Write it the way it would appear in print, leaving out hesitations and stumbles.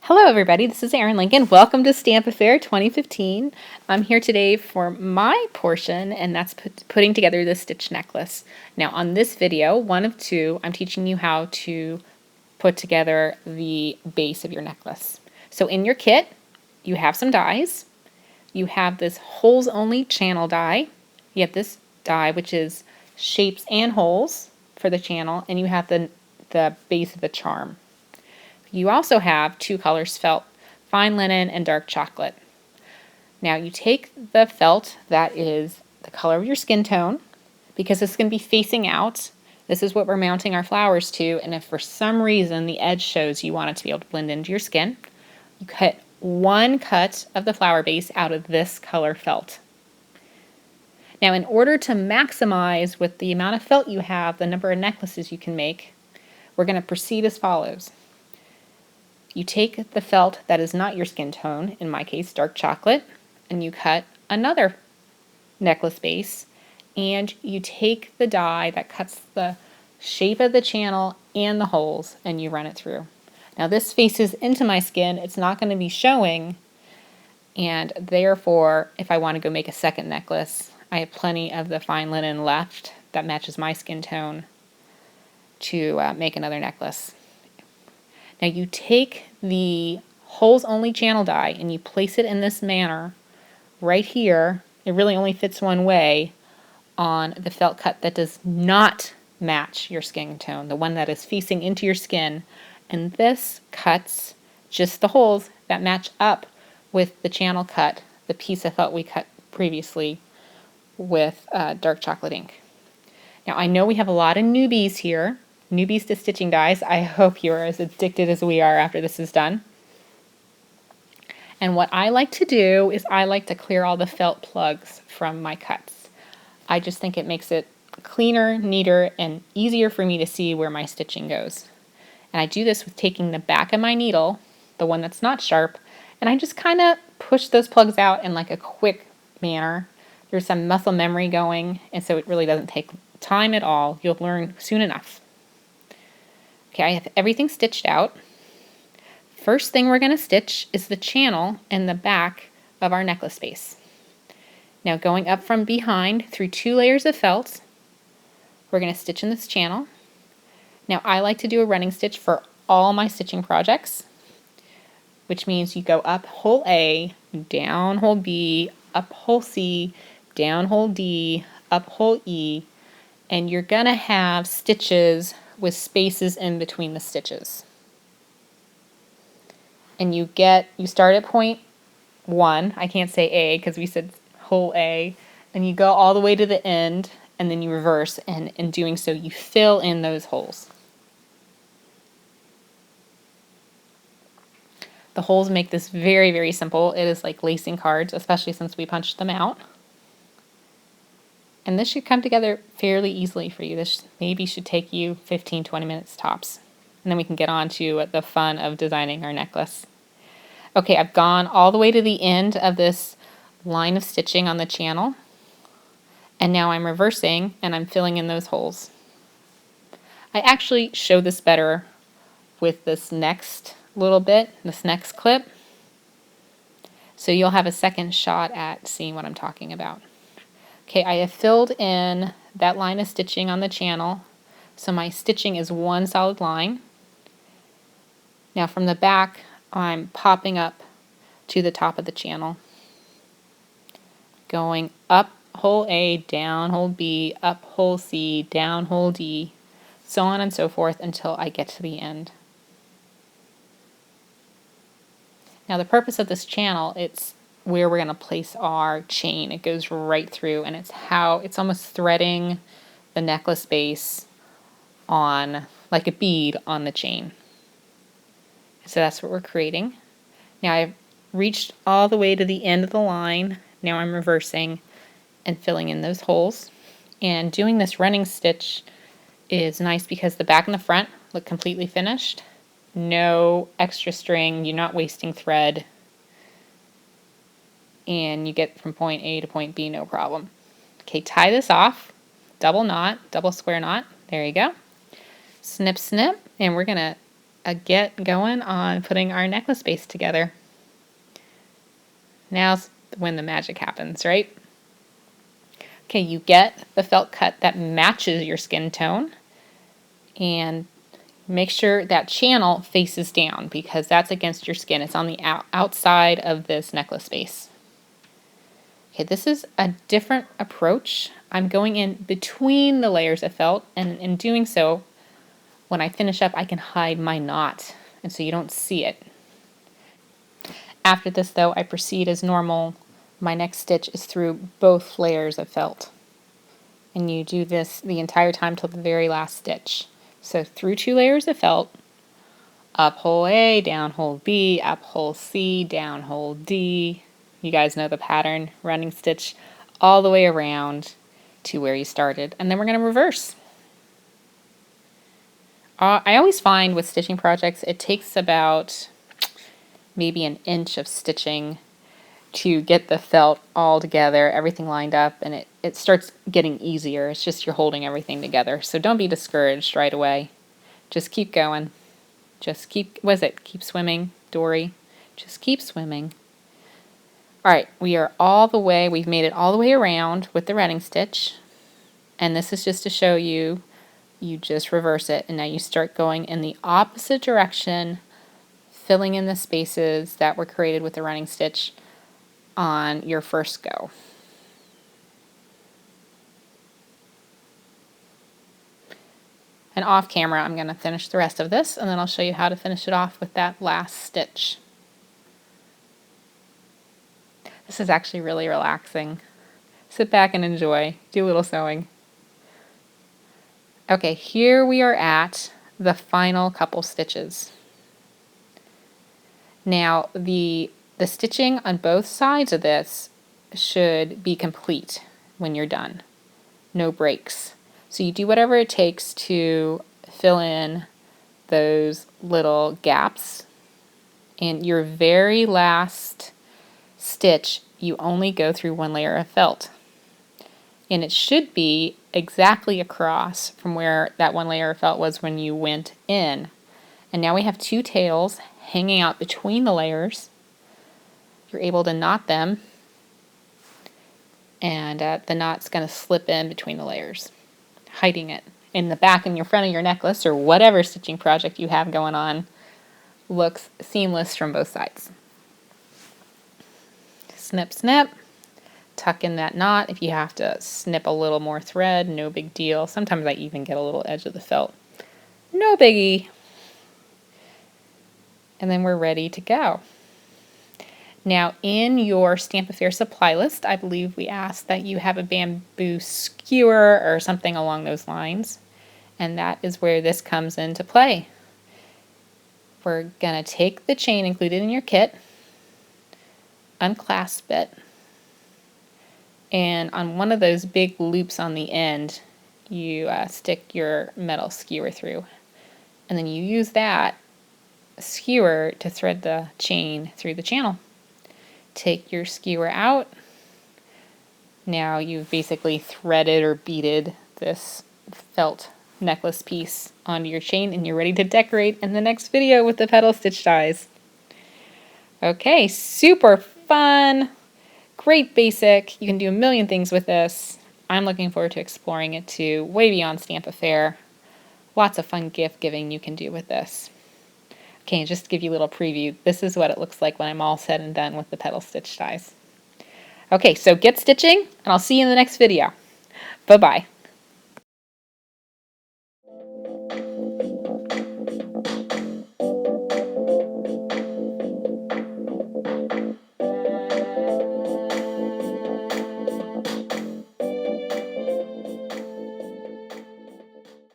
Hello everybody, this is Erin Lincoln. Welcome to Stamp-a-Faire 2015. I'm here today for my portion, and that's putting together this stitch necklace. Now on this video, one of two, I'm teaching you how to put together the base of your necklace. So in your kit, you have some dies. You have this holes only channel die. You have this die which is shapes and holes for the channel, and you have the base of the charm. You also have two colors felt, fine linen and dark chocolate. Now you take the felt that is the color of your skin tone, because it's going to be facing out. This is what we're mounting our flowers to, and if for some reason the edge shows you want it to be able to blend into your skin, you cut one cut of the flower base out of this color felt. Now in order to maximize with the amount of felt you have, the number of necklaces you can make, we're going to proceed as follows. You take the felt that is not your skin tone, in my case dark chocolate, and you cut another necklace base, and you take the die that cuts the shape of the channel and the holes, and you run it through. Now this faces into my skin, it's not going to be showing, and therefore if I want to go make a second necklace, I have plenty of the fine linen left that matches my skin tone to make another necklace. Now you take the holes only channel die and you place it in this manner right here. It really only fits one way on the felt cut that does not match your skin tone, the one that is facing into your skin. And this cuts just the holes that match up with the channel cut, the piece of felt we cut previously with dark chocolate ink. Now I know we have a lot of newbies here. Newbies to stitching dies. I hope you're as addicted as we are after this is done. And what I like to do is I like to clear all the felt plugs from my cuts. I just think it makes it cleaner, neater, and easier for me to see where my stitching goes. And I do this with taking the back of my needle, the one that's not sharp, and I just kind of push those plugs out in like a quick manner. There's some muscle memory going, and so it really doesn't take time at all. You'll learn soon enough. Okay, I have everything stitched out. First thing we're going to stitch is the channel and the back of our necklace base. Now going up from behind through 2 layers of felt, we're going to stitch in this channel. Now I like to do a running stitch for all my stitching projects, which means you go up hole A, down hole B, up hole C, down hole D, up hole E, and you're going to have stitches with spaces in between the stitches. And you start at point 1, I can't say A because we said hole A, and you go all the way to the end, and then you reverse, and in doing so you fill in those holes. The holes make this very, very simple. It is like lacing cards, especially since we punched them out. And this should come together fairly easily for you. This maybe should take you 15-20 minutes tops. And then we can get on to the fun of designing our necklace. Okay, I've gone all the way to the end of this line of stitching on the channel. And now I'm reversing and I'm filling in those holes. I actually show this better with this next little bit, this next clip. So you'll have a second shot at seeing what I'm talking about. Okay, I have filled in that line of stitching on the channel, so my stitching is one solid line. Now from the back, I'm popping up to the top of the channel, going up hole A, down hole B, up hole C, down hole D, so on and so forth until I get to the end. Now the purpose of this channel, it's where we're going to place our chain. It goes right through, and it's almost threading the necklace base on like a bead on the chain. So that's what we're creating. Now I've reached all the way to the end of the line. Now I'm reversing and filling in those holes. And doing this running stitch is nice because the back and the front look completely finished. No extra string, you're not wasting thread, and you get from point A to point B no problem. Okay, tie this off, double knot, double square knot, there you go. Snip, snip, and we're going to get going on putting our necklace base together. Now's when the magic happens, right? Okay, you get the felt cut that matches your skin tone, and make sure that channel faces down because that's against your skin. It's on the outside of this necklace base. Okay, this is a different approach. I'm going in between the layers of felt, and in doing so, when I finish up, I can hide my knot, and so you don't see it. After this, though, I proceed as normal. My next stitch is through both layers of felt. And you do this the entire time till the very last stitch. So through 2 layers of felt, up hole A, down hole B, up hole C, down hole D. You guys know the pattern, running stitch all the way around to where you started. And then we're going to reverse. I always find with stitching projects, it takes about maybe an inch of stitching to get the felt all together, everything lined up, and it starts getting easier. It's just you're holding everything together. So don't be discouraged right away. Just keep going. Just keep, keep swimming, Dory. Just keep swimming. All right, we've made it all the way around with the running stitch. And this is just to show you, you just reverse it, and now you start going in the opposite direction, filling in the spaces that were created with the running stitch on your first go. And off camera, I'm going to finish the rest of this, and then I'll show you how to finish it off with that last stitch. This is actually really relaxing. Sit back and enjoy. Do a little sewing. Okay, here we are at the final couple stitches. Now, the stitching on both sides of this should be complete when you're done. No breaks. So you do whatever it takes to fill in those little gaps. And your very last stitch, you only go through 1 layer of felt. And it should be exactly across from where that 1 layer of felt was when you went in. And now we have 2 tails hanging out between the layers. You're able to knot them, and the knot's going to slip in between the layers, hiding it in the back and your front of your necklace, or whatever stitching project you have going on. Looks seamless from both sides. Snip, snip. Tuck in that knot. If you have to snip a little more thread, no big deal. Sometimes I even get a little edge of the felt. No biggie. And then we're ready to go. Now, in your Stamp-a-Faire supply list, I believe we asked that you have a bamboo skewer or something along those lines. And that is where this comes into play. We're going to take the chain included in your kit, unclasp it, and on one of those big loops on the end, you stick your metal skewer through. And then you use that skewer to thread the chain through the channel. Take your skewer out. Now you've basically threaded or beaded this felt necklace piece onto your chain, and you're ready to decorate in the next video with the petal stitch dies. Okay, super fun, great basic. You can do a million things with this. I'm looking forward to exploring it too, way beyond Stamp-a-Faire. Lots of fun gift giving you can do with this. Okay, just to give you a little preview, this is what it looks like when I'm all said and done with the petal stitch dies. Okay, so get stitching, and I'll see you in the next video. Bye-bye.